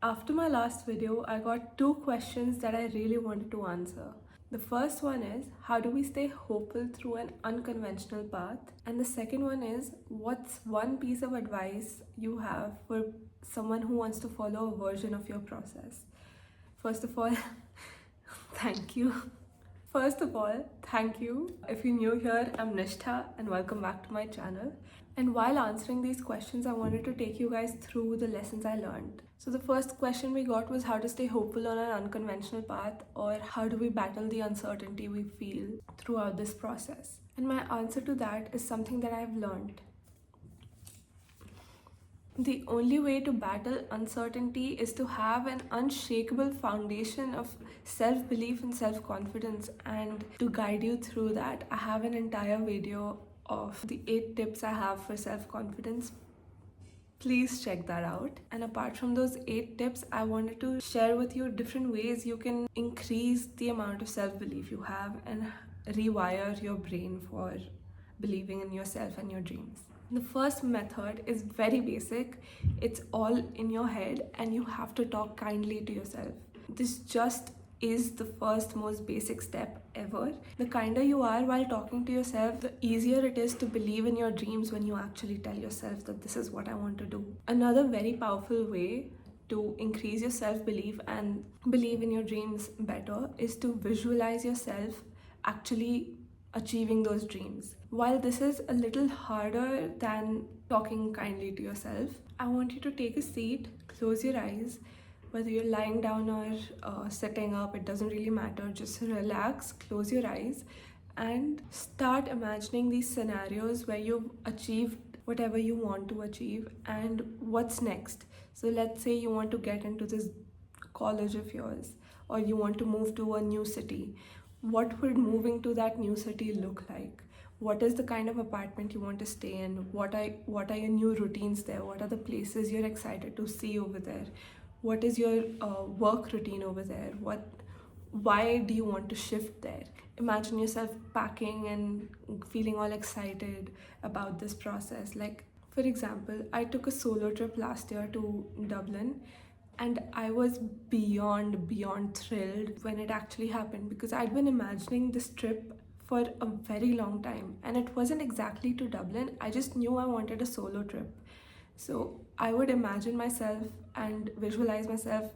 After my last video, I got two questions that I really wanted to answer. The first one is, how do we stay hopeful through an unconventional path? And the second one is, what's one piece of advice you have for someone who wants to follow a version of your process? First of all, thank you. First of all, thank you. If you're new here, I'm Nishtha and welcome back to my channel. And while answering these questions, I wanted to take you guys through the lessons I learned. So the first question we got was how to stay hopeful on an unconventional path, or how do we battle the uncertainty we feel throughout this process? And my answer to that is something that I've learned. The only way to battle uncertainty is to have an unshakable foundation of self-belief and self-confidence. And to guide you through that, I have an entire video of the 8 tips I have for self-confidence. Please check that out. And apart from those 8 tips, I wanted to share with you different ways you can increase the amount of self-belief you have and rewire your brain for believing in yourself and your dreams. The first method is very basic. It's all in your head and you have to talk kindly to yourself. This just is the first most basic step ever. The kinder you are while talking to yourself, the easier it is to believe in your dreams when you actually tell yourself that this is what I want to do. Another very powerful way to increase your self-belief and believe in your dreams better is to visualize yourself actually achieving those dreams. While this is a little harder than talking kindly to yourself, I want you to take a seat, close your eyes, whether you're lying down or sitting up, it doesn't really matter. Just relax, close your eyes, and start imagining these scenarios where you've achieved whatever you want to achieve and what's next. So let's say you want to get into this college of yours, or you want to move to a new city. What would moving to that new city look like? What is the kind of apartment you want to stay in? What are your new routines there? What are the places you're excited to see over there? What is your work routine over there? Why do you want to shift there? Imagine yourself packing and feeling all excited about this process. Like, for example, I took a solo trip last year to Dublin, and I was beyond thrilled when it actually happened, because I'd been imagining this trip for a very long time, and it wasn't exactly to Dublin. I just knew I wanted a solo trip. So I would imagine myself and visualize myself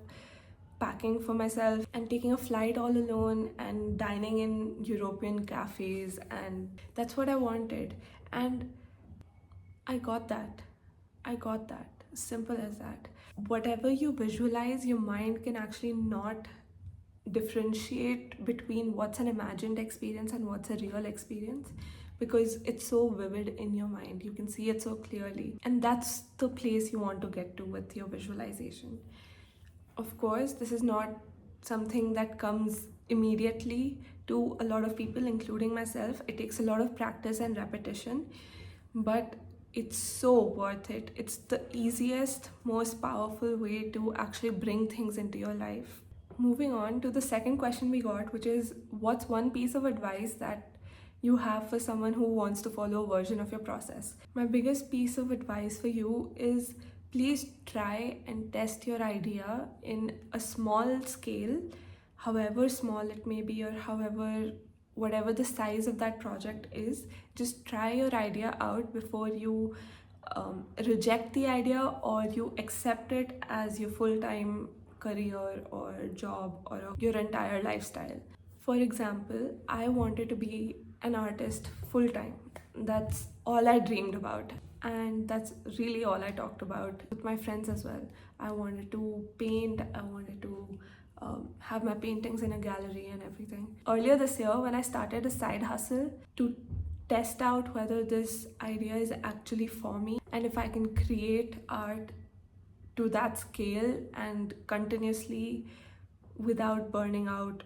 packing for myself and taking a flight all alone and dining in European cafes, and that's what I wanted. And I got that. Simple as that. Whatever you visualize, your mind can actually not differentiate between what's an imagined experience and what's a real experience, because it's so vivid in your mind. You can see it so clearly. And that's the place you want to get to with your visualization. Of course, this is not something that comes immediately to a lot of people, including myself. It takes a lot of practice and repetition, but it's so worth it. It's the easiest, most powerful way to actually bring things into your life. Moving on to the second question we got, which is, what's one piece of advice that you have for someone who wants to follow a version of your process? My biggest piece of advice for you is, please try and test your idea in a small scale, however small it may be, or whatever the size of that project is. Just try your idea out before you reject the idea or you accept it as your full-time career or job or your entire lifestyle. For example, I wanted to be an artist full-time. That's all I dreamed about, and that's really all I talked about with my friends as well. I wanted to paint, I wanted to have my paintings in a gallery and everything. Earlier this year, when I started a side hustle to test out whether this idea is actually for me and if I can create art to that scale and continuously without burning out,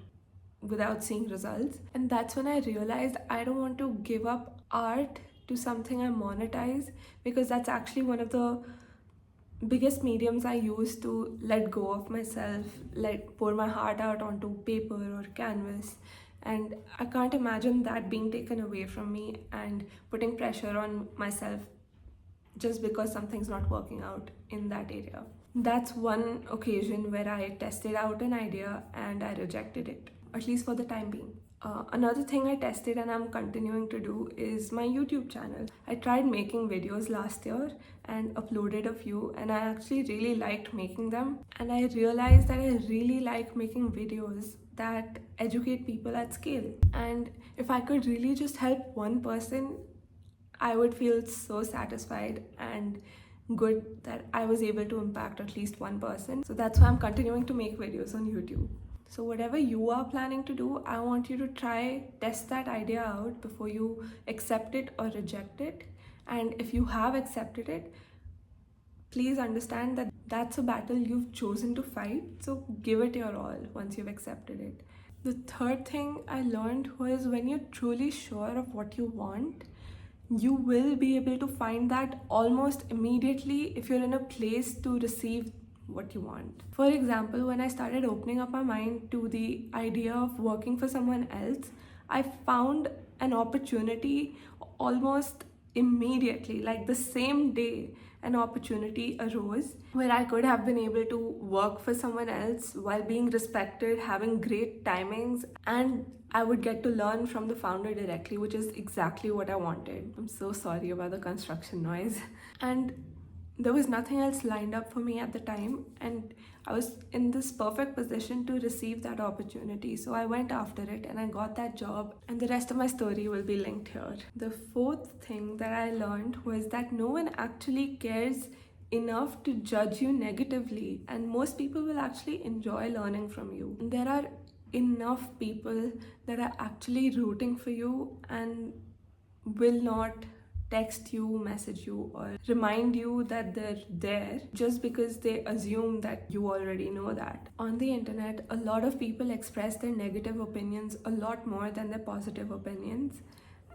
without seeing results. And that's when I realized I don't want to give up art to something I monetize, because that's actually one of the biggest mediums I use to let go of myself, pour my heart out onto paper or canvas. And I can't imagine that being taken away from me and putting pressure on myself just because something's not working out in that area. That's one occasion where I tested out an idea and I rejected it, at least for the time being. Another thing I tested and I'm continuing to do is my YouTube channel. I tried making videos last year and uploaded a few, and I actually really liked making them. And I realized that I really like making videos that educate people at scale. And if I could really just help one person, I would feel so satisfied and good that I was able to impact at least one person. So that's why I'm continuing to make videos on YouTube. So, whatever you are planning to do, I want you to try test that idea out before you accept it or reject it. And if you have accepted it, please understand that that's a battle you've chosen to fight. So, give it your all once you've accepted it. The third thing I learned was when you're truly sure of what you want, you will be able to find that almost immediately if you're in a place to receive what you want. For example, when I started opening up my mind to the idea of working for someone else, I found an opportunity almost immediately, like the same day. An opportunity arose where I could have been able to work for someone else while being respected, having great timings, and I would get to learn from the founder directly, which is exactly what I wanted. I'm so sorry about the construction noise. And there was nothing else lined up for me at the time, and I was in this perfect position to receive that opportunity. So I went after it and I got that job, and the rest of my story will be linked here. The fourth thing that I learned was that no one actually cares enough to judge you negatively, and most people will actually enjoy learning from you. There are enough people that are actually rooting for you and will not text you, message you, or remind you that they're there just because they assume that you already know that. On the internet, a lot of people express their negative opinions a lot more than their positive opinions.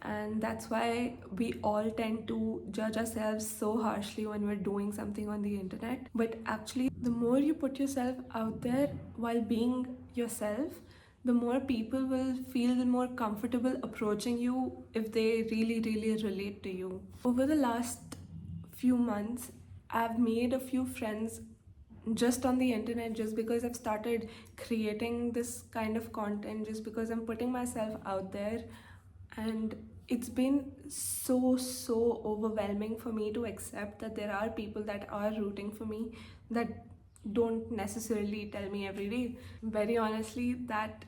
And that's why we all tend to judge ourselves so harshly when we're doing something on the internet. But actually, the more you put yourself out there while being yourself, the more people will feel more comfortable approaching you if they really, really relate to you. Over the last few months, I've made a few friends just on the internet, just because I've started creating this kind of content, just because I'm putting myself out there. And it's been so overwhelming for me to accept that there are people that are rooting for me that don't necessarily tell me every day. Very honestly, that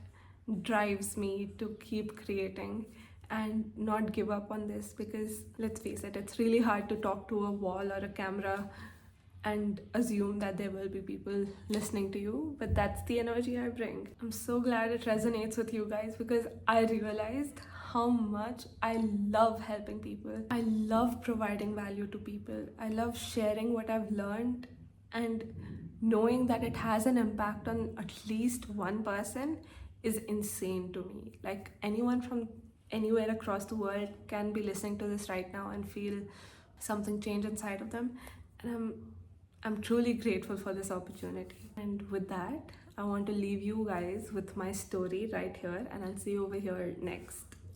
drives me to keep creating and not give up on this, because let's face it, it's really hard to talk to a wall or a camera and assume that there will be people listening to you, but that's the energy I bring. I'm so glad it resonates with you guys, because I realized how much I love helping people. I love providing value to people. I love sharing what I've learned, and knowing that it has an impact on at least one person is insane to me. Like, anyone from anywhere across the world can be listening to this right now and feel something change inside of them. And I'm truly grateful for this opportunity. And with that, I want to leave you guys with my story right here, and I'll see you over here next.